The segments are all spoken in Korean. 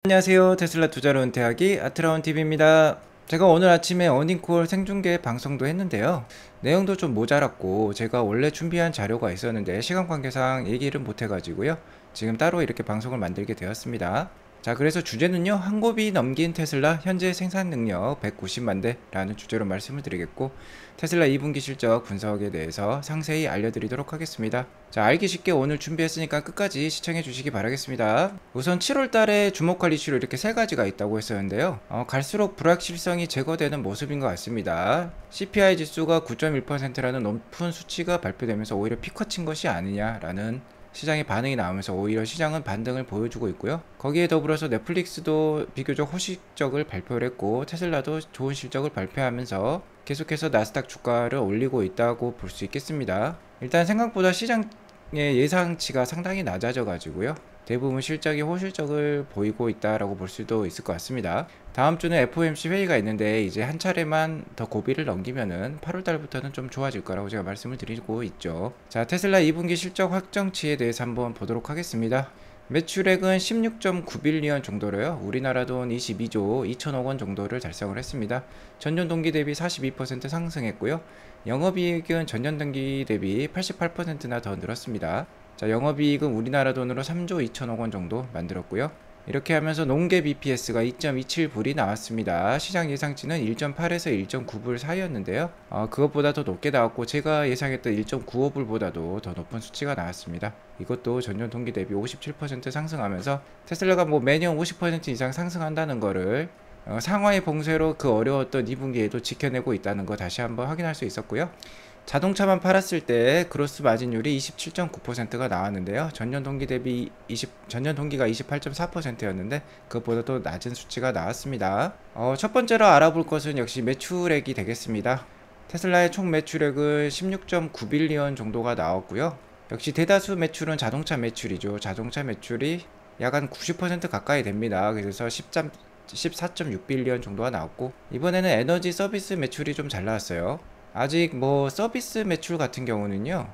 안녕하세요. 테슬라 투자로 은퇴하기 아트라운TV입니다. 제가 오늘 아침에 어닝콜 생중계 방송도 했는데요. 내용도 좀 모자랐고 제가 원래 준비한 자료가 있었는데 시간 관계상 얘기를 못해가지고요. 지금 따로 이렇게 방송을 만들게 되었습니다. 자, 그래서 주제는요, 한 곱이 넘긴 테슬라 현재 생산 능력 190만 대 라는 주제로 말씀을 드리겠고, 테슬라 2분기 실적 분석에 대해서 상세히 알려드리도록 하겠습니다. 자, 알기 쉽게 오늘 준비했으니까 끝까지 시청해 주시기 바라겠습니다. 우선 7월 달에 주목할 이슈로 이렇게 세 가지가 있다고 했었는데요. 갈수록 불확실성이 제거되는 모습인 것 같습니다. CPI 지수가 9.1%라는 높은 수치가 발표되면서 오히려 피커친 것이 아니냐라는 시장의 반응이 나오면서 오히려 시장은 반등을 보여주고 있고요. 거기에 더불어서 넷플릭스도 비교적 호실적을 발표를 했고, 테슬라도 좋은 실적을 발표하면서 계속해서 나스닥 주가를 올리고 있다고 볼 수 있겠습니다. 일단 생각보다 시장의 예상치가 상당히 낮아져 가지고요, 대부분 실적이 호실적을 보이고 있다라고 볼 수도 있을 것 같습니다. 다음 주는 FOMC 회의가 있는데 이제 한 차례만 더 고비를 넘기면은 8월 달부터는 좀 좋아질 거라고 제가 말씀을 드리고 있죠. 자, 테슬라 2분기 실적 확정치에 대해서 한번 보도록 하겠습니다. 매출액은 16.9빌리언 정도로요. 우리나라 돈 22조 2천억 원 정도를 달성을 했습니다. 전년 동기 대비 42% 상승했고요. 영업이익은 전년 동기 대비 88%나 더 늘었습니다. 자, 영업이익은 우리나라 돈으로 3조 2천억 원 정도 만들었고요. 이렇게 하면서 농GAAP EPS가 2.27불이 나왔습니다. 시장 예상치는 1.8에서 1.9불 사이였는데요. 그것보다 더 높게 나왔고, 제가 예상했던 1.95불보다도 더 높은 수치가 나왔습니다. 이것도 전년 동기 대비 57% 상승하면서 테슬라가 매년 50% 이상 상승한다는 거를 상하의 봉쇄로 그 어려웠던 2분기에도 지켜내고 있다는 거 다시 한번 확인할 수 있었고요. 자동차만 팔았을 때 그로스 마진율이 27.9%가 나왔는데요. 전년 동기가 28.4%였는데 그것보다 도 낮은 수치가 나왔습니다. 첫 번째로 알아볼 것은 역시 매출액이 되겠습니다. 테슬라의 총 매출액은 16.9빌리언 정도가 나왔고요. 역시 대다수 매출은 자동차 매출이죠. 자동차 매출이 약 한 90% 가까이 됩니다. 그래서 14.6빌리언 정도가 나왔고, 이번에는 에너지 서비스 매출이 좀 잘 나왔어요. 아직 서비스 매출 같은 경우는요,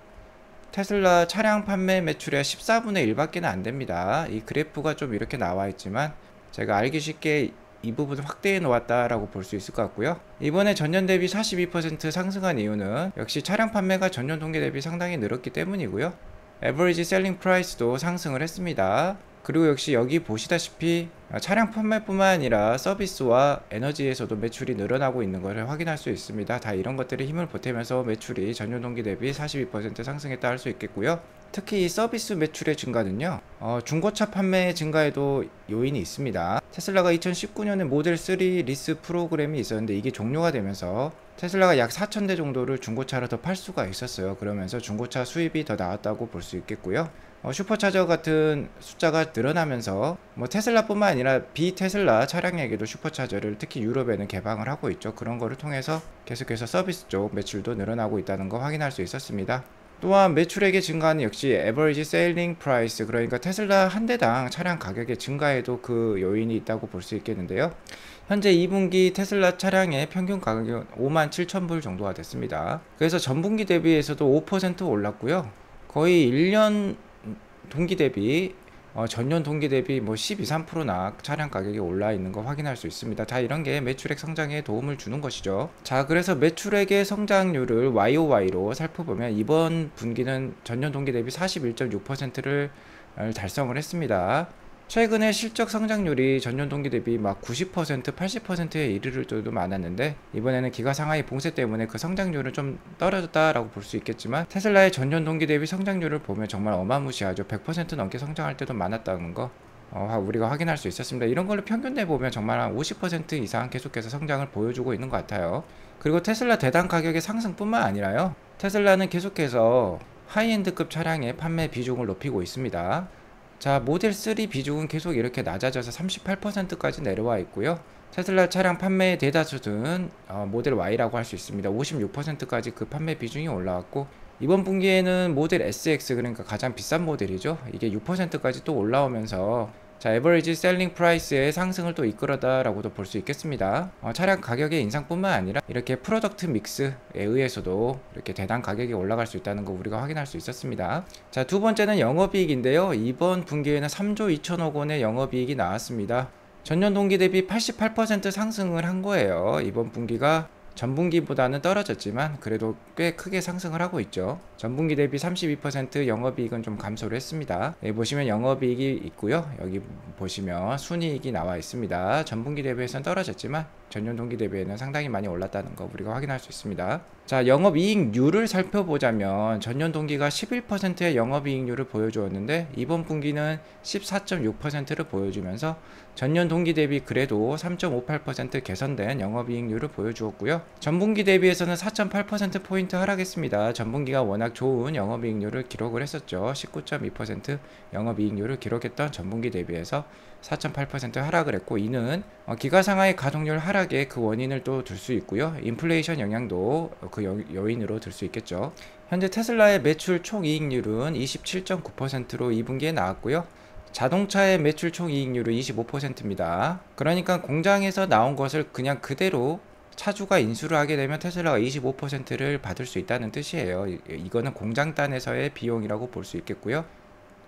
테슬라 차량 판매 매출의 14분의 1밖에 안 됩니다. 이 그래프가 좀 이렇게 나와 있지만 제가 알기 쉽게 이 부분을 확대해 놓았다라고 볼 수 있을 것 같고요. 이번에 전년 대비 42% 상승한 이유는 역시 차량 판매가 전년 동기 대비 상당히 늘었기 때문이고요. 에버리지 셀링 프라이스도 상승을 했습니다. 그리고 역시 여기 보시다시피 차량 판매뿐만 아니라 서비스와 에너지에서도 매출이 늘어나고 있는 것을 확인할 수 있습니다. 다 이런 것들이 힘을 보태면서 매출이 전년 동기 대비 42% 상승했다 할 수 있겠고요. 특히 이 서비스 매출의 증가는요, 중고차 판매 증가에도 요인이 있습니다. 테슬라가 2019년에 모델 3 리스 프로그램이 있었는데 이게 종료가 되면서 테슬라가 약 4,000대 정도를 중고차로 더 팔 수가 있었어요. 그러면서 중고차 수입이 더 나왔다고 볼 수 있겠고요. 슈퍼차저 같은 숫자가 늘어나면서 테슬라뿐만 아니라 비테슬라 차량에게도 슈퍼차저를 특히 유럽에는 개방을 하고 있죠. 그런 거를 통해서 계속해서 서비스 쪽 매출도 늘어나고 있다는 거 확인할 수 있었습니다. 또한 매출액의 증가는 역시 에버리지 세일링 프라이스, 그러니까 테슬라 한 대당 차량 가격의 증가에도 그 요인이 있다고 볼 수 있겠는데요. 현재 2분기 테슬라 차량의 평균 가격은 57,000불 정도가 됐습니다. 그래서 전분기 대비해서도 5% 올랐고요. 거의 1년 동기 대비 전년 동기 대비 12, 3%나 차량 가격이 올라 있는 거 확인할 수 있습니다. 다 이런 게 매출액 성장에 도움을 주는 것이죠. 자, 그래서 매출액의 성장률을 YOY로 살펴보면 이번 분기는 전년 동기 대비 41.6%를 달성을 했습니다. 최근에 실적 성장률이 전년 동기 대비 90%, 80%에 이르를 때도 많았는데 이번에는 기가 상하이 봉쇄 때문에 그 성장률은 좀 떨어졌다라고 볼 수 있겠지만 테슬라의 전년 동기 대비 성장률을 보면 정말 어마무시하죠. 100% 넘게 성장할 때도 많았다는 거 우리가 확인할 수 있었습니다. 이런 걸로 평균 내보면 정말 한 50% 이상 계속해서 성장을 보여주고 있는 것 같아요. 그리고 테슬라 대당 가격의 상승뿐만 아니라요, 테슬라는 계속해서 하이엔드급 차량의 판매 비중을 높이고 있습니다. 자, 모델 3 비중은 계속 이렇게 낮아져서 38%까지 내려와 있고요. 테슬라 차량 판매의 대다수는 모델 Y라고 할 수 있습니다. 56%까지 그 판매 비중이 올라왔고, 이번 분기에는 모델 SX, 그러니까 가장 비싼 모델이죠, 이게 6%까지 또 올라오면서 자, 에버리지 셀링 프라이스의 상승을 또 이끌었다라고도 볼 수 있겠습니다. 차량 가격의 인상뿐만 아니라 이렇게 프로덕트 믹스에 의해서도 이렇게 대당 가격이 올라갈 수 있다는 거 우리가 확인할 수 있었습니다. 자, 두 번째는 영업이익인데요. 이번 분기에는 3조 2천억 원의 영업이익이 나왔습니다. 전년 동기 대비 88% 상승을 한 거예요. 이번 분기가 전분기보다는 떨어졌지만 그래도 꽤 크게 상승을 하고 있죠. 전분기 대비 32% 영업이익은 좀 감소를 했습니다. 여기 보시면 영업이익이 있고요. 여기 보시면 순이익이 나와 있습니다. 전분기 대비해서는 떨어졌지만 전년 동기 대비에는 상당히 많이 올랐다는 거 우리가 확인할 수 있습니다. 자, 영업이익률을 살펴보자면 전년 동기가 11%의 영업이익률을 보여주었는데 이번 분기는 14.6%를 보여주면서 전년 동기 대비 그래도 3.58% 개선된 영업이익률을 보여주었고요. 전분기 대비해서는 4.8%포인트 하락했습니다. 전분기가 워낙 좋은 영업이익률을 기록을 했었죠. 19.2% 영업이익률을 기록했던 전분기 대비해서 4.8% 하락을 했고, 이는 기가상하의 가동률 하락에 그 원인을 또 들 수 있고요. 인플레이션 영향도 그 요인으로 들 수 있겠죠. 현재 테슬라의 매출 총이익률은 27.9%로 2분기에 나왔고요. 자동차의 매출 총이익률은 25%입니다. 그러니까 공장에서 나온 것을 그냥 그대로 차주가 인수를 하게 되면 테슬라가 25%를 받을 수 있다는 뜻이에요. 이거는 공장단에서의 비용이라고 볼 수 있겠고요.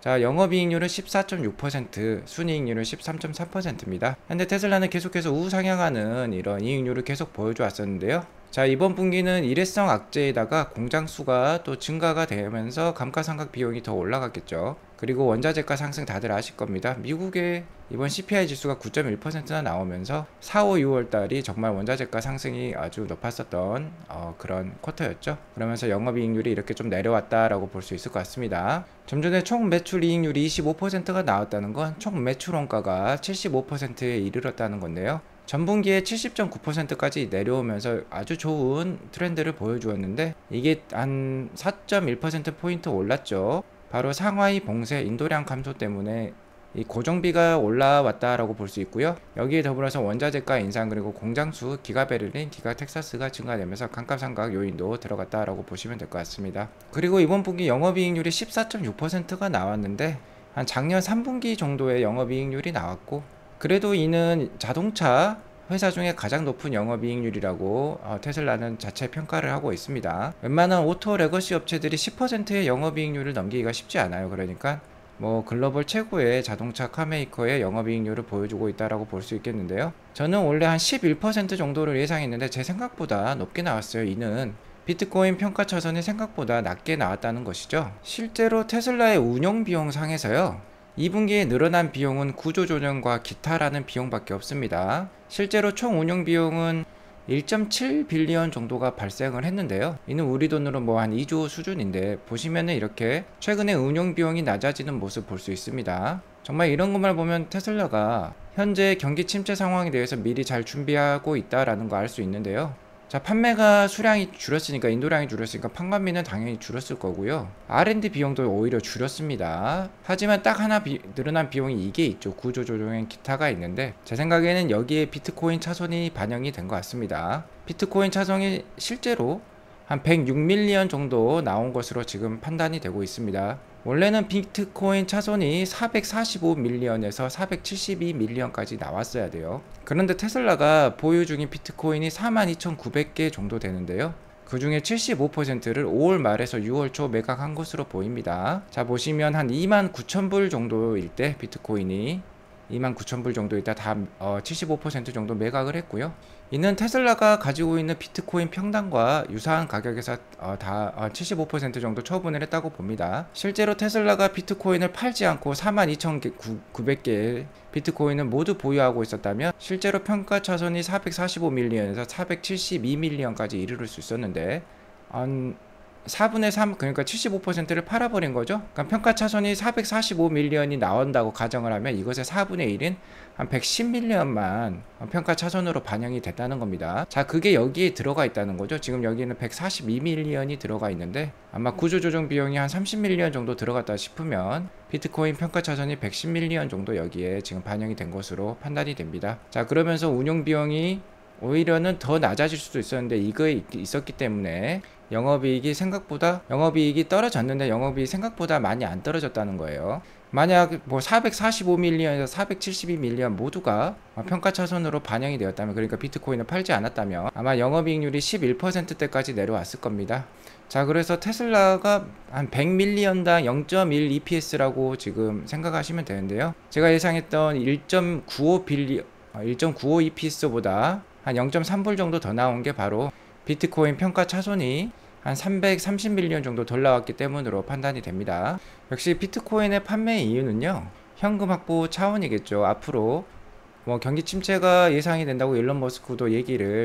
자, 영업이익률은 14.6%, 순이익률은 13.3%입니다. 현재 테슬라는 계속해서 우상향하는 이런 이익률을 계속 보여줘 왔었는데요. 자, 이번 분기는 일회성 악재에다가 공장 수가 또 증가가 되면서 감가상각 비용이 더 올라갔겠죠. 그리고 원자재가 상승 다들 아실 겁니다. 미국의 이번 CPI 지수가 9.1%나 나오면서 4, 5, 6월 달이 정말 원자재가 상승이 아주 높았었던 그런 쿼터였죠. 그러면서 영업이익률이 이렇게 좀 내려왔다라고 볼 수 있을 것 같습니다. 좀 전에 총 매출 이익률이 25%가 나왔다는 건 총 매출 원가가 75%에 이르렀다는 건데요. 전분기에 70.9%까지 내려오면서 아주 좋은 트렌드를 보여주었는데 이게 한 4.1%포인트 올랐죠. 바로 상하이 봉쇄 인도량 감소 때문에 이 고정비가 올라왔다라고 볼 수 있고요. 여기에 더불어서 원자재가 인상 그리고 공장수 기가베를린, 기가텍사스가 증가되면서 감가상각 요인도 들어갔다라고 보시면 될 것 같습니다. 그리고 이번 분기 영업이익률이 14.6%가 나왔는데 한 작년 3분기 정도의 영업이익률이 나왔고, 그래도 이는 자동차 회사 중에 가장 높은 영업이익률이라고 테슬라는 자체 평가를 하고 있습니다. 웬만한 오토 레거시 업체들이 10%의 영업이익률을 넘기기가 쉽지 않아요. 그러니까 뭐 글로벌 최고의 자동차 카메이커의 영업이익률을 보여주고 있다라고 볼 수 있겠는데요. 저는 원래 한 11% 정도를 예상했는데 제 생각보다 높게 나왔어요. 이는 비트코인 평가 차선이 생각보다 낮게 나왔다는 것이죠. 실제로 테슬라의 운영 비용 상에서요, 2분기에 늘어난 비용은 구조조정과 기타라는 비용밖에 없습니다. 실제로 총 운영 비용은 1.7빌리언 정도가 발생을 했는데요. 이는 우리 돈으로 뭐 한 2조 수준인데, 보시면은 이렇게 최근에 운영 비용이 낮아지는 모습 볼 수 있습니다. 정말 이런 것만 보면 테슬라가 현재 경기 침체 상황에 대해서 미리 잘 준비하고 있다라는 거 알 수 있는데요. 자, 판매가 수량이 줄었으니까, 인도량이 줄었으니까 판관비는 당연히 줄었을 거고요. R&D 비용도 오히려 줄었습니다. 하지만 딱 하나 늘어난 비용이 이게 있죠. 구조조정엔 기타가 있는데, 제 생각에는 여기에 비트코인 차손이 반영이 된 것 같습니다. 비트코인 차손이 실제로 한 106밀리언 정도 나온 것으로 지금 판단이 되고 있습니다. 원래는 비트코인 차손이 445밀리언에서 472밀리언까지 나왔어야 돼요. 그런데 테슬라가 보유 중인 비트코인이 42,900개 정도 되는데요. 그 중에 75%를 5월 말에서 6월 초 매각한 것으로 보입니다. 자, 보시면 한 29,000불 정도일 때 비트코인이 29,000불 정도일 때 다 75% 정도 매각을 했고요. 이는 테슬라가 가지고 있는 비트코인 평당과 유사한 가격에서 다 75% 정도 처분을 했다고 봅니다. 실제로 테슬라가 비트코인을 팔지 않고 42,900개의 비트코인을 모두 보유하고 있었다면 실제로 평가 차선이 445밀리언에서 472밀리언까지 이르를 수 있었는데 4분의 3, 그러니까 75%를 팔아버린 거죠. 그러니까 평가 차손이 445밀리언이 나온다고 가정을 하면 이것의 4분의 1인 한 110밀리언만 평가 차손으로 반영이 됐다는 겁니다. 자, 그게 여기에 들어가 있다는 거죠. 지금 여기에는 142밀리언이 들어가 있는데 아마 구조조정 비용이 한 30밀리언 정도 들어갔다 싶으면 비트코인 평가 차손이 110밀리언 정도 여기에 지금 반영이 된 것으로 판단이 됩니다. 자, 그러면서 운용 비용이 오히려는 더 낮아질 수도 있었는데 이거 있었기 때문에 영업이익이 떨어졌는데 영업이익이 생각보다 많이 안 떨어졌다는 거예요. 만약 뭐 445밀리언에서 472밀리언 모두가 평가 차손으로 반영이 되었다면, 그러니까 비트코인을 팔지 않았다면 아마 영업이익률이 11%대까지 내려왔을 겁니다. 자, 그래서 테슬라가 한 100밀리언당 0.1 EPS라고 지금 생각하시면 되는데요. 제가 예상했던 1.95 EPS보다 한 0.3불 정도 더 나온 게 바로 비트코인 평가 차손이 한 330밀리언 정도 덜 나왔기 때문으로 판단이 됩니다. 역시 비트코인의 판매 이유는요, 현금 확보 차원이겠죠. 앞으로 뭐 경기 침체가 예상이 된다고 일론 머스크도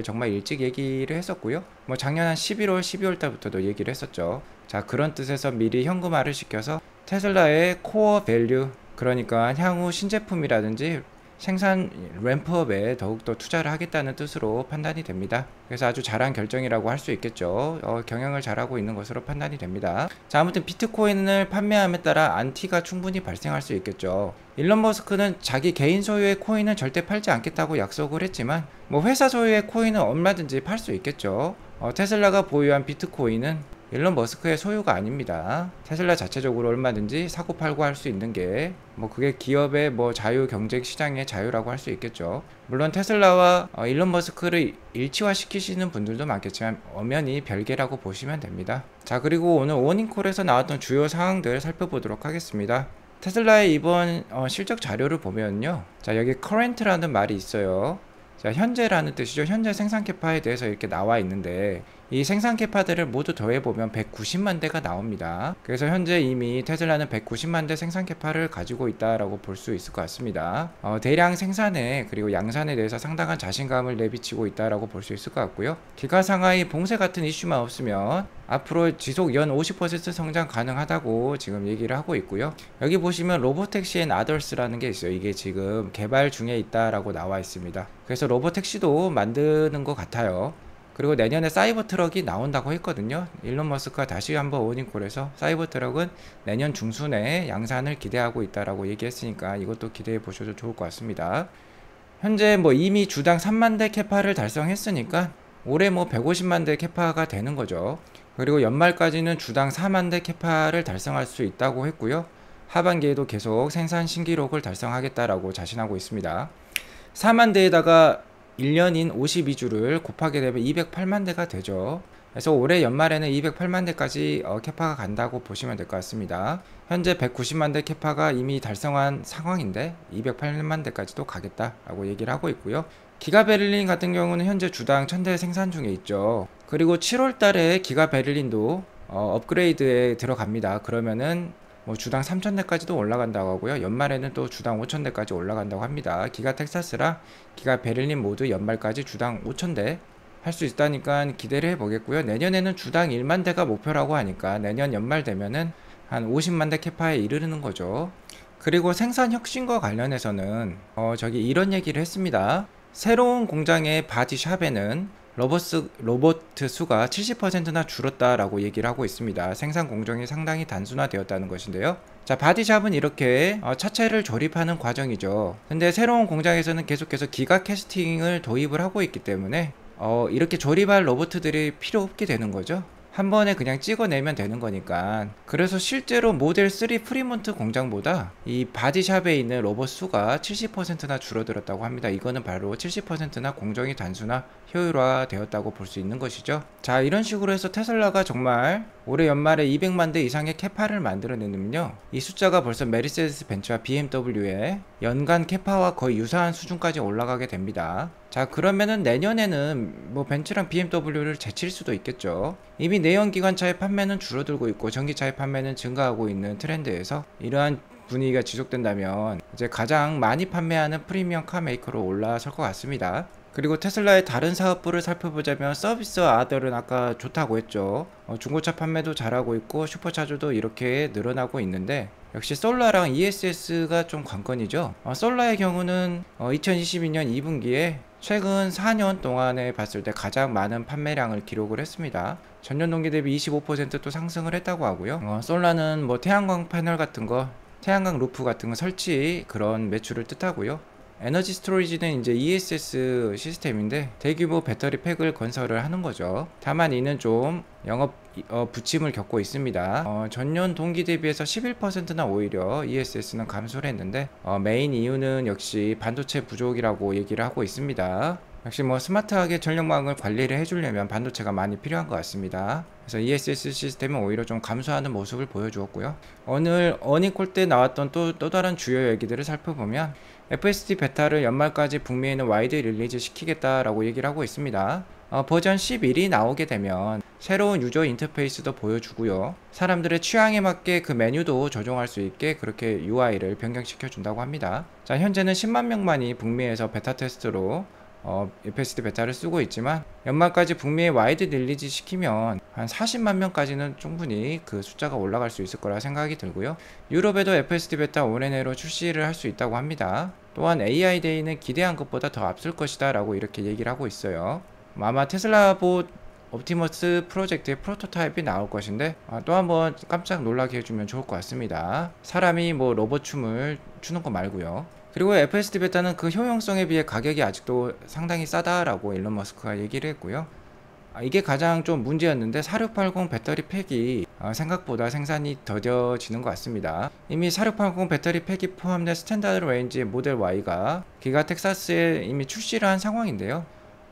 정말 일찍 얘기를 했었고요. 뭐 작년 한 11월, 12월 달부터도 얘기를 했었죠. 자, 그런 뜻에서 미리 현금화를 시켜서 테슬라의 코어 밸류, 그러니까 향후 신제품이라든지 생산 램프업에 더욱더 투자를 하겠다는 뜻으로 판단이 됩니다. 그래서 아주 잘한 결정이라고 할 수 있겠죠. 경영을 잘하고 있는 것으로 판단이 됩니다. 자, 아무튼 비트코인을 판매함에 따라 안티가 충분히 발생할 수 있겠죠. 일론 머스크는 자기 개인 소유의 코인은 절대 팔지 않겠다고 약속을 했지만 뭐 회사 소유의 코인은 얼마든지 팔 수 있겠죠. 테슬라가 보유한 비트코인은 일론 머스크의 소유가 아닙니다. 테슬라 자체적으로 얼마든지 사고 팔고 할 수 있는 게 뭐 그게 기업의 뭐 자유, 경쟁 시장의 자유라고 할 수 있겠죠. 물론 테슬라와 일론 머스크를 일치화 시키시는 분들도 많겠지만 엄연히 별개라고 보시면 됩니다. 자, 그리고 오늘 오닝콜에서 나왔던 주요 상황들 살펴보도록 하겠습니다. 테슬라의 이번 실적 자료를 보면요, 자, 여기 current라는 말이 있어요. 자, 현재라는 뜻이죠. 현재 생산 캐파에 대해서 이렇게 나와 있는데 이 생산 캐파들을 모두 더해보면 190만 대가 나옵니다. 그래서 현재 이미 테슬라는 190만 대 생산 캐파를 가지고 있다라고 볼 수 있을 것 같습니다. 대량 생산에 그리고 양산에 대해서 상당한 자신감을 내비치고 있다라고 볼 수 있을 것 같고요. 기가 상하이 봉쇄 같은 이슈만 없으면 앞으로 지속 연 50% 성장 가능하다고 지금 얘기를 하고 있고요. 여기 보시면 로보택시 앤 아더스라는 게 있어요. 이게 지금 개발 중에 있다라고 나와 있습니다. 그래서 로보택시도 만드는 것 같아요. 그리고 내년에 사이버 트럭이 나온다고 했거든요. 일론 머스크가 다시 한번 오닝콜에서 사이버 트럭은 내년 중순에 양산을 기대하고 있다라고 얘기했으니까 이것도 기대해 보셔도 좋을 것 같습니다. 현재 뭐 이미 주당 3만 대 캐파를 달성했으니까 올해 뭐 150만 대 캐파가 되는 거죠. 그리고 연말까지는 주당 4만 대 캐파를 달성할 수 있다고 했고요. 하반기에도 계속 생산 신기록을 달성하겠다라고 자신하고 있습니다. 4만 대에다가 1년인 52주를 곱하게 되면 208만 대가 되죠. 그래서 올해 연말에는 208만 대까지 캐파가 간다고 보시면 될 것 같습니다. 현재 190만 대 캐파가 이미 달성한 상황인데 208만 대까지도 가겠다라고 얘기를 하고 있고요. 기가 베를린 같은 경우는 현재 주당 1000대 생산 중에 있죠. 그리고 7월 달에 기가 베를린도 업그레이드에 들어갑니다. 그러면은 뭐 주당 3000대까지도 올라간다고 하고요. 연말에는 또 주당 5000대까지 올라간다고 합니다. 기가 텍사스랑 기가 베를린 모두 연말까지 주당 5000대 할 수 있다니까 기대를 해보겠고요. 내년에는 주당 1만 대가 목표라고 하니까 내년 연말 되면은 한 50만 대 캐파에 이르는 거죠. 그리고 생산 혁신과 관련해서는 저기 이런 얘기를 했습니다. 새로운 공장의 바디샵에는 로봇 수가 70%나 줄었다라고 얘기를 하고 있습니다. 생산 공정이 상당히 단순화되었다는 것인데요. 자, 바디샵은 이렇게 차체를 조립하는 과정이죠. 근데 새로운 공장에서는 계속해서 기가 캐스팅을 도입을 하고 있기 때문에 이렇게 조립할 로봇들이 필요 없게 되는 거죠. 한 번에 그냥 찍어내면 되는 거니까. 그래서 실제로 모델 3 프리몬트 공장보다 이 바디샵에 있는 로봇 수가 70%나 줄어들었다고 합니다. 이거는 바로 70%나 공정이 단순화 효율화 되었다고 볼 수 있는 것이죠. 자, 이런 식으로 해서 테슬라가 정말 올해 연말에 200만 대 이상의 캐파를 만들어내면요, 이 숫자가 벌써 메르세데스 벤츠와 BMW의 연간 캐파와 거의 유사한 수준까지 올라가게 됩니다. 자, 그러면은 내년에는 뭐 벤츠랑 BMW를 제칠 수도 있겠죠. 이미 내연기관차의 판매는 줄어들고 있고 전기차의 판매는 증가하고 있는 트렌드에서 이러한 분위기가 지속된다면 이제 가장 많이 판매하는 프리미엄 카 메이커로 올라설 것 같습니다. 그리고 테슬라의 다른 사업부를 살펴보자면 서비스 아더는 아까 좋다고 했죠. 중고차 판매도 잘하고 있고 슈퍼차주도 이렇게 늘어나고 있는데 역시 솔라랑 ESS가 좀 관건이죠. 솔라의 경우는 2022년 2분기에 최근 4년 동안에 봤을 때 가장 많은 판매량을 기록을 했습니다. 전년 동기 대비 25% 또 상승을 했다고 하고요. 솔라는 뭐 태양광 패널 같은 거, 태양광 루프 같은 거 설치 그런 매출을 뜻하고요. 에너지 스토리지는 이제 ESS 시스템인데 대규모 배터리 팩을 건설을 하는 거죠. 다만 이는 좀 영업 부침을 겪고 있습니다. 전년 동기 대비해서 11%나 오히려 ESS는 감소를 했는데 메인 이유는 역시 반도체 부족이라고 얘기를 하고 있습니다. 역시 뭐 스마트하게 전력망을 관리를 해주려면 반도체가 많이 필요한 것 같습니다. 그래서 ESS 시스템은 오히려 좀 감소하는 모습을 보여주었고요. 오늘 어닝콜 때 나왔던 또 다른 주요 얘기들을 살펴보면 FSD 베타를 연말까지 북미에는 와이드 릴리즈 시키겠다라고 얘기를 하고 있습니다. 버전 11이 나오게 되면 새로운 유저 인터페이스도 보여주고요. 사람들의 취향에 맞게 그 메뉴도 조정할 수 있게 그렇게 UI를 변경시켜 준다고 합니다. 자, 현재는 10만 명만이 북미에서 베타 테스트로 FSD 베타를 쓰고 있지만 연말까지 북미에 와이드 릴리즈 시키면 한 40만 명까지는 충분히 그 숫자가 올라갈 수 있을 거라 생각이 들고요. 유럽에도 FSD 베타 올해 내로 출시를 할 수 있다고 합니다. 또한 AI 데이는 기대한 것보다 더 앞설 것이다 라고 이렇게 얘기를 하고 있어요. 아마 테슬라 봇 옵티머스 프로젝트의 프로토타입이 나올 것인데 또 한번 깜짝 놀라게 해주면 좋을 것 같습니다. 사람이 뭐 로봇 춤을 추는 거 말고요. 그리고 FSD 베타는 그 효용성에 비해 가격이 아직도 상당히 싸다라고 일론 머스크가 얘기를 했고요. 이게 가장 좀 문제였는데 4680 배터리 팩이 생각보다 생산이 더뎌지는 것 같습니다. 이미 4680 배터리 팩이 포함된 스탠다드 레인지 모델 Y가 기가 텍사스에 이미 출시를 한 상황인데요.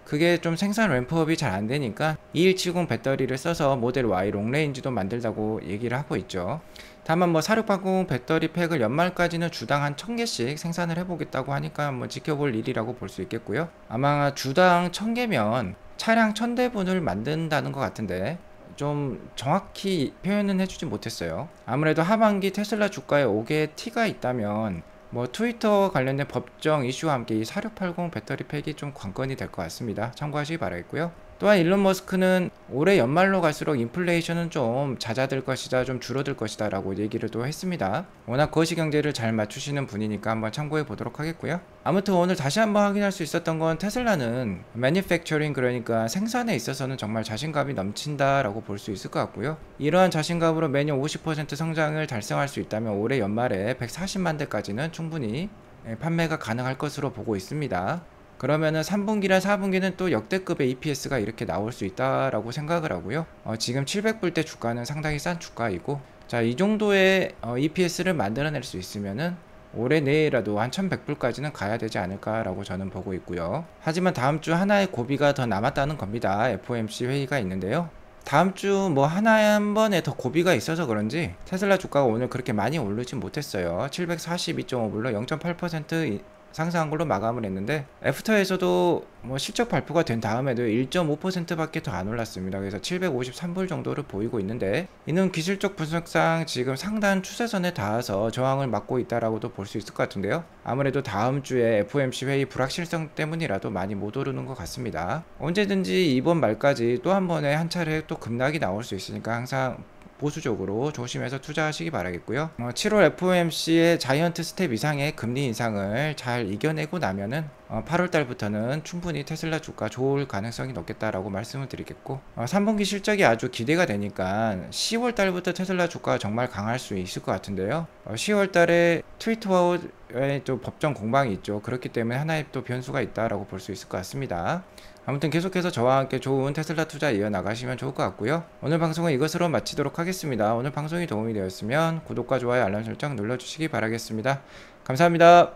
그게 좀 생산 램프업이 잘 안되니까 2170 배터리를 써서 모델 Y 롱레인지도 만들다고 얘기를 하고 있죠. 다만 뭐 4680 배터리 팩을 연말까지는 주당 한 1000개씩 생산을 해보겠다고 하니까 한번 지켜볼 일이라고 볼 수 있겠고요. 아마 주당 1000개면 차량 1000대분을 만든다는 것 같은데 좀 정확히 표현은 해주지 못했어요. 아무래도 하반기 테슬라 주가에 5개의 T가 있다면 뭐 트위터 관련된 법정 이슈와 함께 이 4680 배터리 팩이 좀 관건이 될 것 같습니다. 참고하시기 바라겠고요. 또한 일론 머스크는 올해 연말로 갈수록 인플레이션은 좀 잦아들 것이다, 좀 줄어들 것이다 라고 얘기를 또 했습니다. 워낙 거시경제를 잘 맞추시는 분이니까 한번 참고해 보도록 하겠고요. 아무튼 오늘 다시 한번 확인할 수 있었던 건 테슬라는 매니팩처링, 그러니까 생산에 있어서는 정말 자신감이 넘친다 라고 볼 수 있을 것 같고요. 이러한 자신감으로 매년 50% 성장을 달성할 수 있다면 올해 연말에 140만 대까지는 충분히 판매가 가능할 것으로 보고 있습니다. 그러면은 3분기랑 4분기는 또 역대급의 EPS가 이렇게 나올 수 있다라고 생각을 하고요. 지금 700불대 주가는 상당히 싼 주가이고, 자, 이 정도의 EPS를 만들어낼 수 있으면은 올해 내에라도 한 1100불까지는 가야 되지 않을까라고 저는 보고 있고요. 하지만 다음 주 하나의 고비가 더 남았다는 겁니다. FOMC 회의가 있는데요. 다음 주 뭐 한 번에 더 고비가 있어서 그런지 테슬라 주가가 오늘 그렇게 많이 오르진 못했어요. 742.5불로 0.8% 상승한 걸로 마감을 했는데, 애프터에서도 뭐 실적 발표가 된 다음에도 1.5% 밖에 더 안 올랐습니다. 그래서 753불 정도를 보이고 있는데, 이는 기술적 분석상 지금 상단 추세선에 닿아서 저항을 막고 있다라고도 볼 수 있을 것 같은데요. 아무래도 다음 주에 FOMC 회의 불확실성 때문이라도 많이 못 오르는 것 같습니다. 언제든지 이번 말까지 또 한 번에 한 차례 또 급락이 나올 수 있으니까 항상 보수적으로 조심해서 투자하시기 바라겠고요. 7월 FOMC의 자이언트 스텝 이상의 금리 인상을 잘 이겨내고 나면은 8월 달부터는 충분히 테슬라 주가 좋을 가능성이 높겠다라고 말씀을 드리겠고, 3분기 실적이 아주 기대가 되니까 10월 달부터 테슬라 주가가 정말 강할 수 있을 것 같은데요. 10월 달에 트위터와의 또 법정 공방이 있죠. 그렇기 때문에 하나의 또 변수가 있다라고 볼 수 있을 것 같습니다. 아무튼 계속해서 저와 함께 좋은 테슬라 투자 이어나가시면 좋을 것 같고요. 오늘 방송은 이것으로 마치도록 하겠습니다. 오늘 방송이 도움이 되었으면 구독과 좋아요, 알람 설정 눌러주시기 바라겠습니다. 감사합니다.